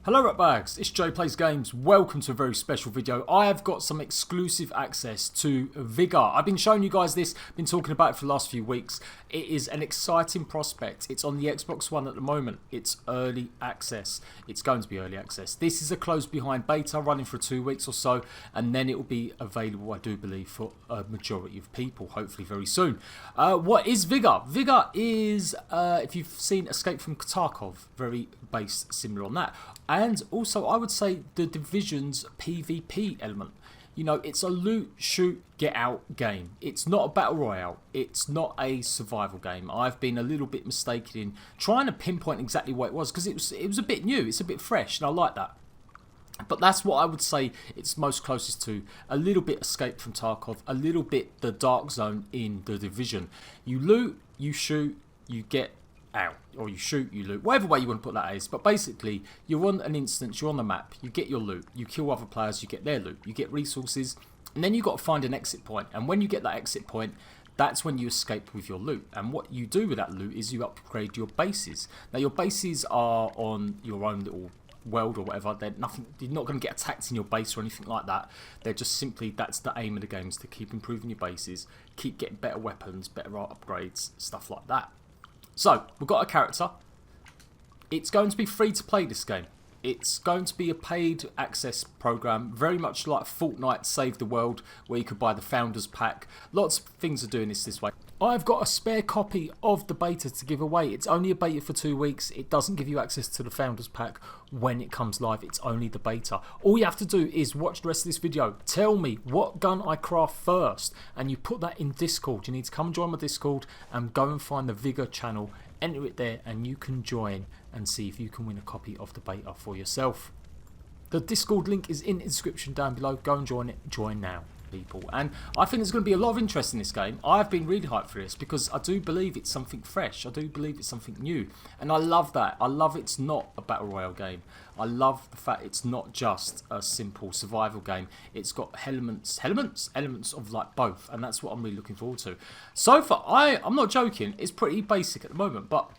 Hello Ratbags, it's Jade Plays Games. Welcome to a very special video. I have got some exclusive access to Vigor. I've been showing you guys this, been talking about it for the last few weeks. It is an exciting prospect. It's on the Xbox One at the moment. It's early access. It's going to be early access. This is a closed behind beta running for 2 weeks or so, and then it will be available, I do believe, for a majority of people, hopefully very soon. What is Vigor? Vigor is, if you've seen Escape from Tarkov, very based similar on that. And also, I would say the Division's PvP element. You know, it's a loot, shoot, get out game. It's not a battle royale. It's not a survival game. I've been a little bit mistaken in trying to pinpoint exactly what it was because it was a bit new. It's a bit fresh, and I like that. But that's what I would say it's most closest to. A little bit Escape from Tarkov, a little bit the Dark Zone in the Division. You loot, you shoot, you get out, or you shoot, you loot, whatever way you want to put that is. But basically, you're on an instance, you're on the map, you get your loot, you kill other players, you get their loot, you get resources, and then you've got to find an exit point. And when you get that exit point, that's when you escape with your loot. And what you do with that loot is you upgrade your bases. Now, your bases are on your own little world or whatever. They're nothing. You're not going to get attacked in your base or anything like that. They're just simply, that's the aim of the game, is to keep improving your bases, keep getting better weapons, better upgrades, stuff like that. So, we've got a character. It's going to be free to play, this game. It's going to be a paid access program, very much like Fortnite Save the World, where you could buy the Founders Pack. Lots of things are doing this way. I've got a spare copy of the beta to give away. It's only a beta for 2 weeks. It doesn't give you access to the Founders Pack when it comes live. It's only the beta. All you have to do is watch the rest of this video. Tell me what gun I craft first, and you put that in Discord. You need to come join my Discord and go and find the Vigor channel. Enter it there and you can join and see if you can win a copy of the beta for yourself. The Discord link is in the description down below. Go and join it. Join now, people. And I think there's going to be a lot of interest in this game. I've been really hyped for this because I do believe it's something fresh. I do believe it's something new. And I love that. I love it's not a battle royale game. I love the fact it's not just a simple survival game. It's got elements of like both. And that's what I'm really looking forward to. So far, I'm not joking. It's pretty basic at the moment, but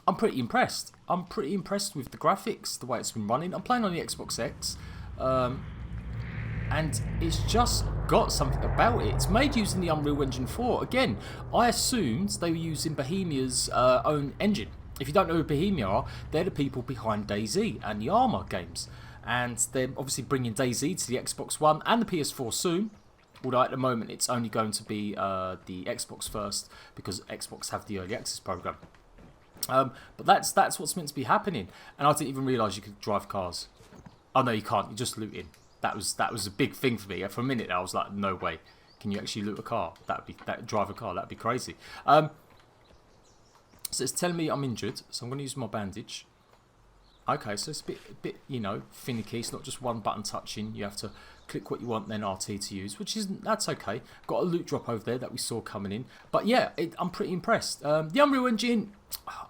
I'm pretty impressed. I'm pretty impressed with the graphics, the way it's been running. I'm playing on the Xbox X. And it's just got something about it. It's made using the Unreal Engine 4. Again, I assumed they were using Bohemia's own engine. If you don't know who Bohemia are, they're the people behind DayZ and the Armour games. And they're obviously bringing DayZ to the Xbox One and the PS4 soon. Although at the moment it's only going to be the Xbox first, because Xbox have the early access program. But that's what's meant to be happening. And I didn't even realise you could drive cars. Oh no, you can't. You're just looting. That was a big thing for me. For a minute, I was like, no way. Can you actually loot a car? Drive a car? That'd be crazy. So it's telling me I'm injured, so I'm going to use my bandage. Okay, so it's a bit, you know, finicky. It's not just one button touching. You have to click what you want, then RT to use, that's okay. Got a loot drop over there that we saw coming in. But yeah, I'm pretty impressed. The Unreal Engine,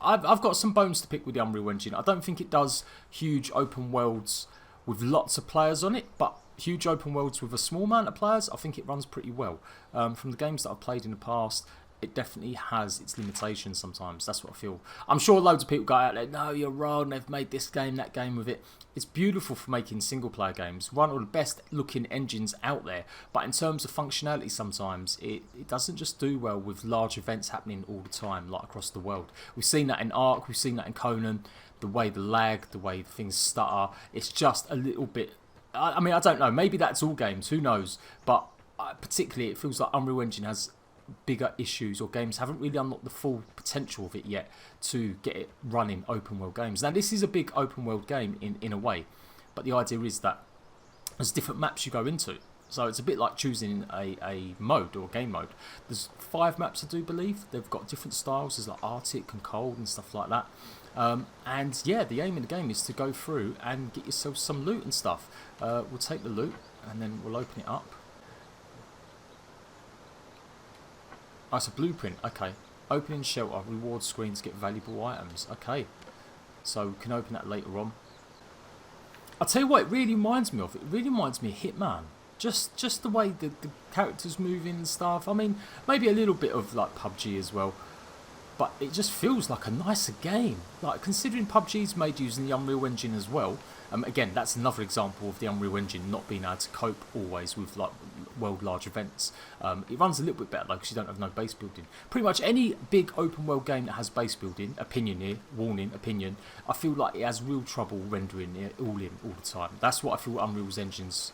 I've got some bones to pick with the Unreal Engine. I don't think it does huge open worlds with lots of players on it, but huge open worlds with a small amount of players, I think it runs pretty well. From the games that I've played in the past, it definitely has its limitations sometimes. That's what I feel. I'm sure loads of people go out there, no, you're wrong, they've made this game, that game with it. It's beautiful for making single player games. One of the best looking engines out there. But in terms of functionality sometimes, it doesn't just do well with large events happening all the time, like across the world. We've seen that in Ark, we've seen that in Conan. The way the lag, the way things stutter, it's just a little bit... I mean, I don't know, maybe that's all games, who knows. But particularly it feels like Unreal Engine has bigger issues, or games haven't really unlocked the full potential of it yet to get it running open world games. Now this is a big open world game in a way, but the idea is that there's different maps you go into. So it's a bit like choosing a mode or a game mode. There's 5 maps I do believe. They've got different styles. There's like Arctic and cold and stuff like that. And yeah, the aim in the game is to go through and get yourself some loot and stuff. We'll take the loot and then we'll open it up. Oh, it's a blueprint. Okay. Opening shelter. Reward screens get valuable items. Okay. So we can open that later on. I'll tell you what it really reminds me of. It really reminds me of Hitman. Just the way the characters move in and stuff. I mean, maybe a little bit of like PUBG as well. but it just feels like a nicer game. Like, considering PUBG's made using the Unreal Engine as well. Again, that's another example of the Unreal Engine not being able to cope always with like world large events. It runs a little bit better though because you don't have no base building. Pretty much any big open world game that has base building, opinion here, warning, opinion, I feel like it has real trouble rendering it all the time. That's what I feel Unreal's Engine's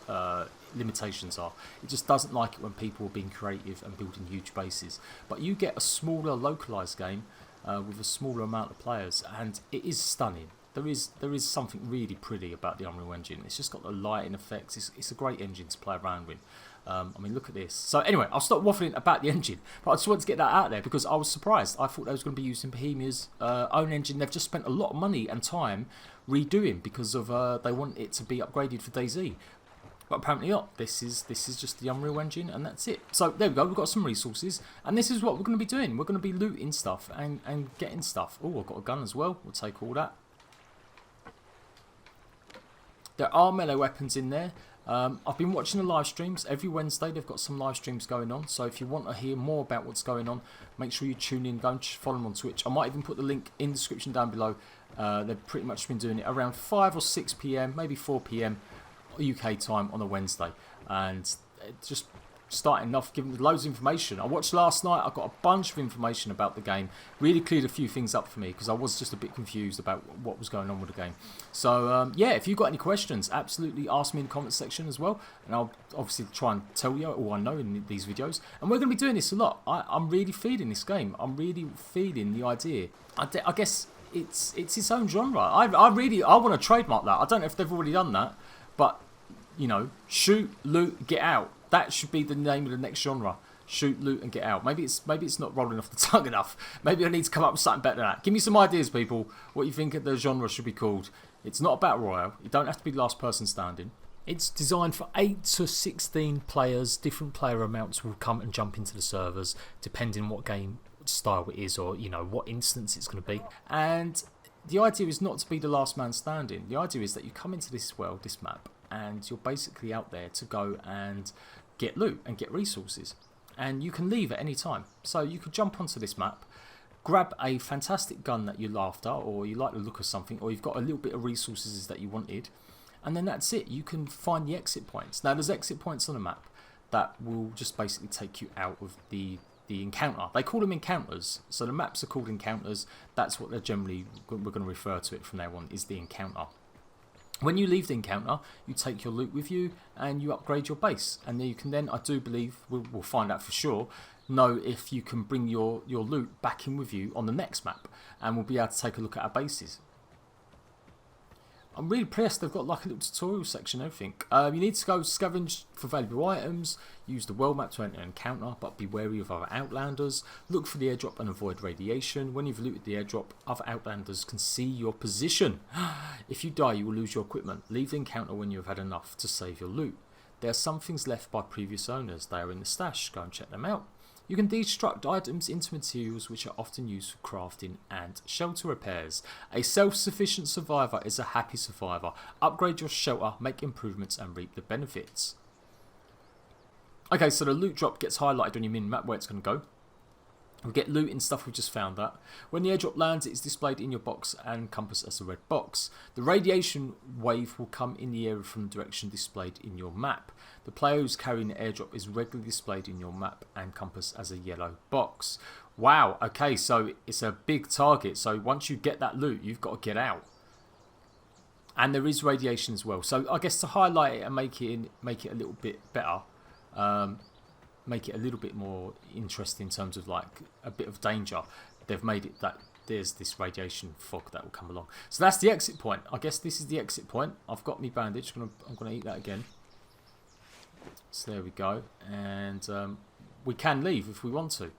limitations are. It just doesn't like it when people are being creative and building huge bases. But you get a smaller localized game with a smaller amount of players, and it is stunning. There is something really pretty about the Unreal Engine. It's just got the lighting effects. It's a great engine to play around with. I mean, look at this. So anyway, I'll stop waffling about the engine, but I just wanted to get that out there because I was surprised. I thought they was going to be using Bohemia's own engine. They've just spent a lot of money and time redoing because of they want it to be upgraded for DayZ. But apparently not. This is just the Unreal Engine, and that's it. So there we go. We've got some resources, and this is what we're going to be doing. We're going to be looting stuff and getting stuff. Oh, I've got a gun as well. We'll take all that. There are melee weapons in there. I've been watching the live streams. Every Wednesday they've got some live streams going on. So if you want to hear more about what's going on, make sure you tune in. Go and follow them on Twitch. I might even put the link in the description down below. They've pretty much been doing it around 5 or 6 PM, maybe 4 PM UK time on a Wednesday. And just starting off giving loads of information. I watched last night. I got a bunch of information about the game. Really cleared a few things up for me because I was just a bit confused about what was going on with the game. So yeah, if you've got any questions, absolutely ask me in the comments section as well, and I'll obviously try and tell you all I know in these videos. And we're going to be doing this a lot. I'm really feeling this game. I'm really feeling the idea. I guess it's its own genre. I want to trademark that. I don't know if they've already done that, but you know, shoot, loot, get out. That should be the name of the next genre. Shoot, loot, and get out. Maybe it's not rolling off the tongue enough.Maybe I need to come up with something better than that. Give me some ideas, people. What you think the genre should be called. It's not a battle royale. You don't have to be the last person standing. It's designed for 8 to 16 players. Different player amounts will come and jump into the servers depending on what game style it is, or you know what instance it's going to be. And the idea is not to be the last man standing. The idea is that you come into this world, this map, and you're basically out there to go and get loot and get resources, and you can leave at any time. So you could jump onto this map, grab a fantastic gun that you're after, or you like the look of something, or you've got a little bit of resources that you wanted, and then that's it. You can find the exit points. Now there's exit points on the map that will just basically take you out of the encounter. They call them encounters, so the maps are called encounters. That's what we're going to refer to it from now on, is the encounter. When you leave the encounter, you take your loot with you and you upgrade your base, and then you can I do believe, we'll find out for sure, know if you can bring your loot back in with you on the next map, and we'll be able to take a look at our bases. I'm really impressed. They've got like a little tutorial section and everything. You need to go scavenge for valuable items, use the world map to enter an encounter, but be wary of other outlanders. Look for the airdrop and avoid radiation. When you've looted the airdrop, other outlanders can see your position. If you die, you will lose your equipment. Leave the encounter when you have had enough to save your loot. There are some things left by previous owners. They are in the stash. Go and check them out. You can destruct items into materials which are often used for crafting and shelter repairs. A self-sufficient survivor is a happy survivor. Upgrade your shelter, make improvements, and reap the benefits. Okay, so the loot drop gets highlighted on your mini-map where it's going to go. We get loot and stuff, we just found that. When the airdrop lands, it is displayed in your box and compass as a red box. The radiation wave will come in the area from the direction displayed in your map. The player who's carrying the airdrop is regularly displayed in your map and compass as a yellow box. Wow, okay, so it's a big target. So once you get that loot, you've got to get out. And there is radiation as well. So I guess to highlight it and make it a little bit better, make it a little bit more interesting in terms of like a bit of danger, they've made it that there's this radiation fog that will come along. So that's the exit point. I guess this is the exit point. I've got me bandage. I'm gonna eat that again. So there we go, and we can leave if we want to.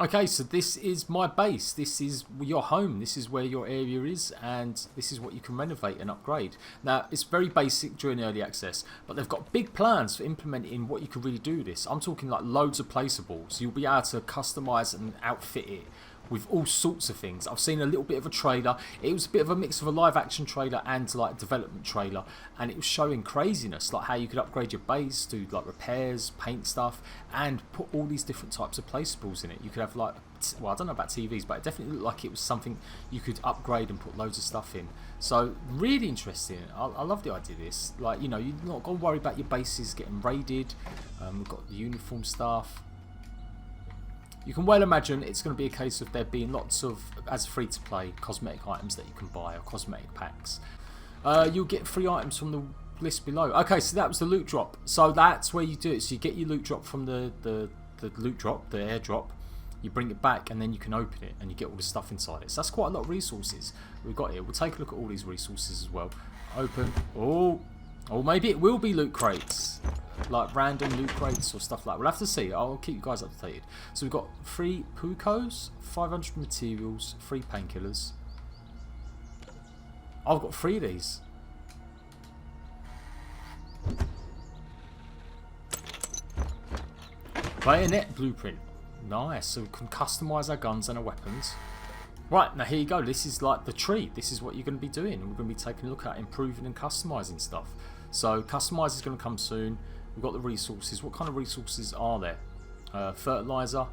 Okay, so this is my base. This is your home. This is where your area is, and this is what you can renovate and upgrade. Now, it's very basic during early access, but they've got big plans for implementing what you can really do with this. I'm talking like loads of placeables. You'll be able to customize and outfit it with all sorts of things. I've seen a little bit of a trailer. It was a bit of a mix of a live action trailer and like development trailer, and it was showing craziness, like how you could upgrade your base, do like repairs, paint stuff, and put all these different types of placeables in it. You could have like well, I don't know about TVs, but it definitely looked like it was something you could upgrade and put loads of stuff in. So really interesting. I love the idea of this. Like, you know, you're not going to worry about your bases getting raided. We've got the uniform stuff. You can well imagine it's going to be a case of there being lots of, as free to play, cosmetic items that you can buy, or cosmetic packs. You'll get free items from the list below. Okay, so that was the loot drop. So that's where you do it. So you get your loot drop from the loot drop, the airdrop. You bring it back and then you can open it and you get all the stuff inside it. So that's quite a lot of resources we've got here. We'll take a look at all these resources as well. Open. Oh, or maybe it will be loot crates, like random loot crates or stuff like that. We'll have to see. I'll keep you guys updated. So we've got 3 Pucos, 500 materials, 3 painkillers. I've got 3 of these. Bayonet blueprint. Nice. So we can customise our guns and our weapons. Right, now here you go. This is like the tree. This is what you're going to be doing. We're going to be taking a look at improving and customising stuff. So customise is going to come soon. We've got the resources. What kind of resources are there? Fertiliser.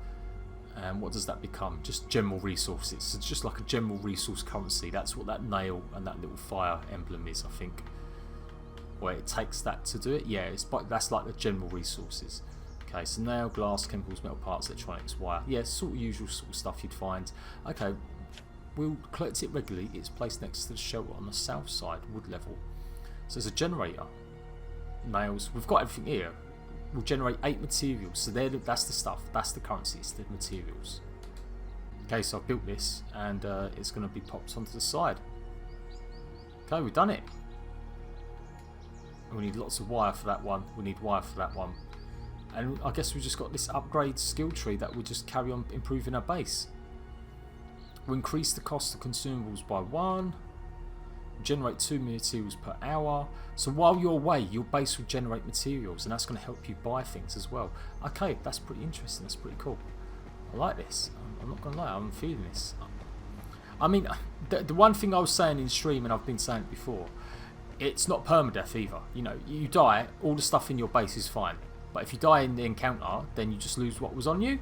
And what does that become? Just general resources. So it's just like a general resource currency. That's what that nail and that little fire emblem is, I think. Where it takes that to do it. Yeah, that's like the general resources. Okay, so nail, glass, chemicals, metal parts, electronics, wire. Yeah, sort of usual sort of stuff you'd find. Okay, we'll collect it regularly. It's placed next to the shelter on the south side, wood level. So there's a generator. Nails. We've got everything here. We'll generate 8 materials. So that's the stuff. That's the currency. It's the materials. Okay, so I've built this and it's going to be popped onto the side. Okay, we've done it. And we need lots of wire for that one. We need wire for that one. And I guess we just got this upgrade skill tree that we just carry on improving our base. We'll increase the cost of consumables by 1. Generate 2 materials per hour. So while you're away, your base will generate materials, and that's going to help you buy things as well. Okay, that's pretty interesting. That's pretty cool. I like this. I'm not going to lie, I'm feeling this. I mean, the one thing I was saying in stream, and I've been saying it before, it's not permadeath either. You know, you die, all the stuff in your base is fine. But if you die in the encounter, then you just lose what was on you.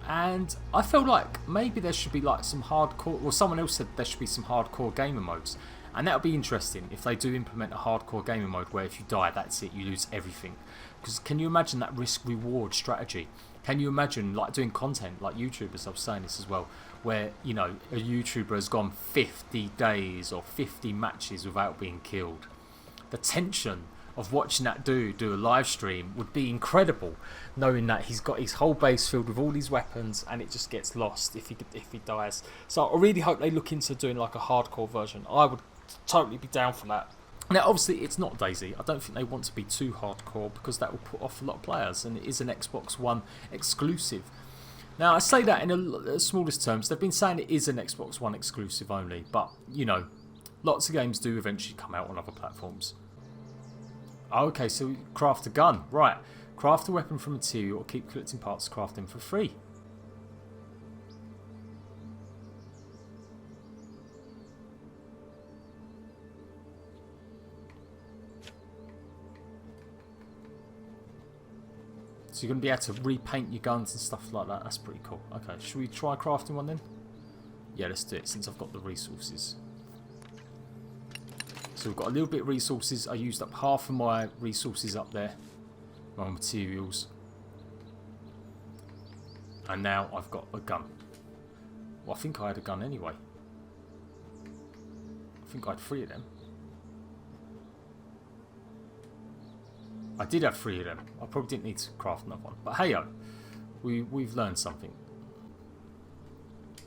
And I feel like maybe there should be like some hardcore, or someone else said there should be some hardcore gamer modes. And that would be interesting if they do implement a hardcore gamer mode where if you die, that's it, you lose everything. Because can you imagine that risk-reward strategy? Can you imagine like doing content like YouTubers, I was saying this as well, where, you know, a YouTuber has gone 50 days or 50 matches without being killed. The tension of watching that dude do a live stream would be incredible, knowing that he's got his whole base filled with all these weapons and it just gets lost if he dies. So I really hope they look into doing like a hardcore version. I would totally be down for that. Now obviously it's not DayZ. I don't think they want to be too hardcore because that will put off a lot of players, and it is an Xbox One exclusive. Now I say that in the smallest terms. They've been saying it is an Xbox One exclusive only, but you know, lots of games do eventually come out on other platforms. Okay, so we craft a gun. Right. Craft a weapon from material or keep collecting parts to craft them for free. So you're going to be able to repaint your guns and stuff like that. That's pretty cool. Okay, should we try crafting one then? Yeah, let's do it since I've got the resources. So we've got a little bit of resources. I used up half of my resources up there. My materials. And now I've got a gun. Well, I think I had a gun anyway. I think I had 3 of them. I did have 3 of them. I probably didn't need to craft another one. But hey-o, we've learned something.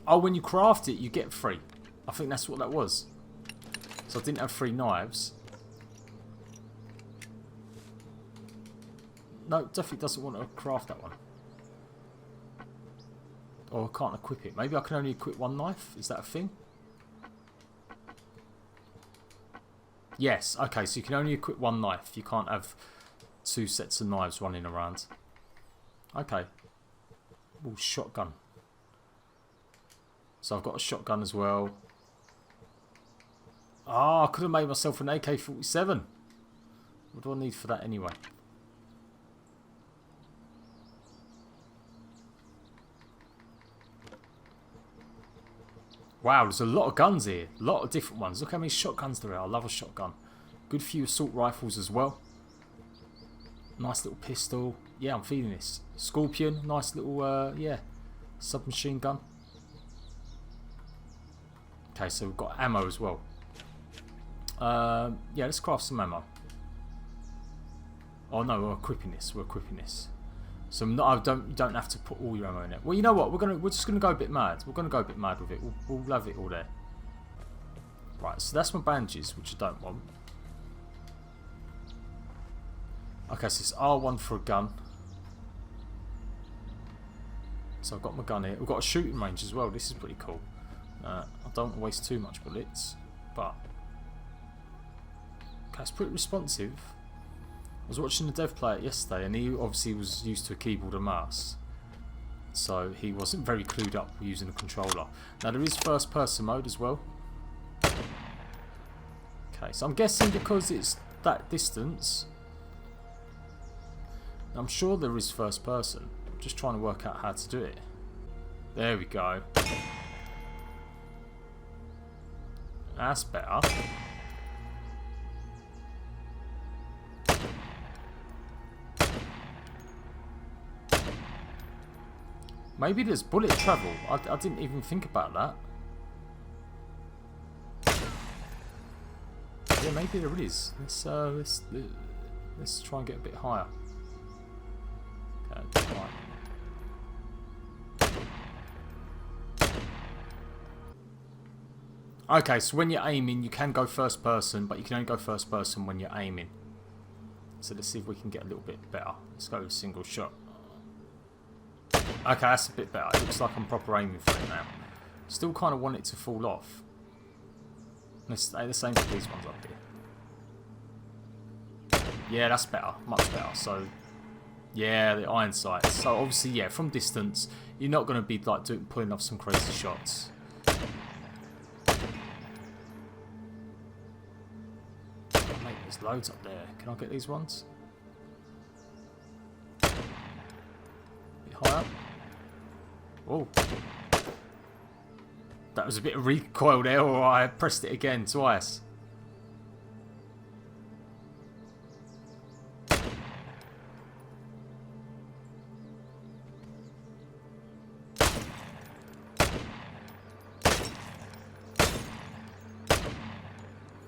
Oh, when you craft it, you get 3. I think that's what that was. So I didn't have 3 knives. No, definitely doesn't want to craft that one. Or I can't equip it. Maybe I can only equip 1 knife? Is that a thing? Yes, okay, so you can only equip 1 knife. You can't have 2 sets of knives running around. Okay. Ooh, shotgun. So I've got a shotgun as well. Ah, I could have made myself an AK-47. What do I need for that anyway? Wow, there's a lot of guns here. A lot of different ones. Look how many shotguns there are. I love a shotgun. Good few assault rifles as well. Nice little pistol. Yeah, I'm feeling this. Scorpion. Nice little, yeah, submachine gun. Okay, so we've got ammo as well. Yeah, let's craft some ammo. Oh no, we're equipping this. We're equipping this. So no, you don't have to put all your ammo in it. Well, you know what? We're just gonna go a bit mad. We're gonna go a bit mad with it. We'll have it all there. Right. So that's my bandages, which I don't want. Okay, so it's R1 for a gun. So I've got my gun here. We've got a shooting range as well. This is pretty cool. I don't want to waste too much bullets, but okay, it's pretty responsive. I was watching the dev play it yesterday, and he obviously was used to a keyboard and mouse, so he wasn't very clued up using a controller. Now there is first person mode as well. Okay, so I'm guessing because it's that distance, I'm sure there is first person. I'm just trying to work out how to do it. There we go. That's better. Maybe there's bullet travel. I didn't even think about that. Yeah, maybe there is. Let's try and get a bit higher. Okay, right. Okay, so when you're aiming, you can go first person, but you can only go first person when you're aiming. So let's see if we can get a little bit better. Let's go with single shot. Okay, that's a bit better. It looks like I'm proper aiming for it now. Still kind of want it to fall off. Let's stay the same for these ones up here. Yeah, that's better. Much better. So, yeah, the iron sights. So obviously, yeah, from distance, you're not going to be like pulling off some crazy shots. Mate, there's loads up there. Can I get these ones? A bit higher. Oh, that was a bit of recoil there, or I pressed it again twice.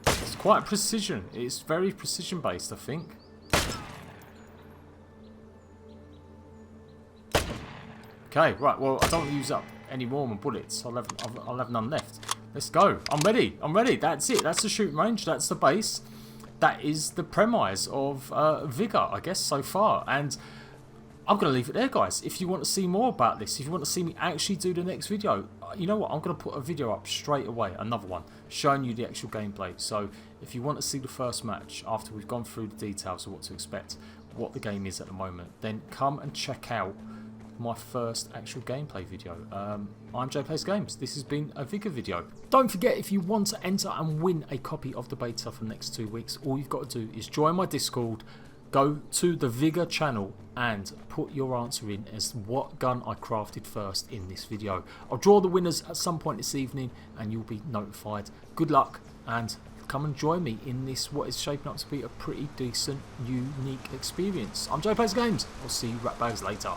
It's quite precision. It's very precision based, I think. Okay, right, well, I don't use up any more of my bullets. I'll have none left. Let's go. I'm ready. I'm ready. That's it. That's the shooting range. That's the base. That is the premise of Vigor, I guess, so far. And I'm going to leave it there, guys. If you want to see more about this, if you want to see me actually do the next video, you know what? I'm going to put a video up straight away, another one, showing you the actual gameplay. So if you want to see the first match, after we've gone through the details of what to expect, what the game is at the moment, then come and check out my first actual gameplay video. I'm Jade Plays Games. This has been a Vigor video. Don't forget, if you want to enter and win a copy of the beta for the next 2 weeks, all you've got to do is join my Discord, go to the Vigor channel and put your answer in as what gun I crafted first in this video. I'll draw the winners at some point this evening and you'll be notified. Good luck and come and join me in this, what is shaping up to be a pretty decent, unique experience. I'm Jade Plays Games. I'll see you rat bags later.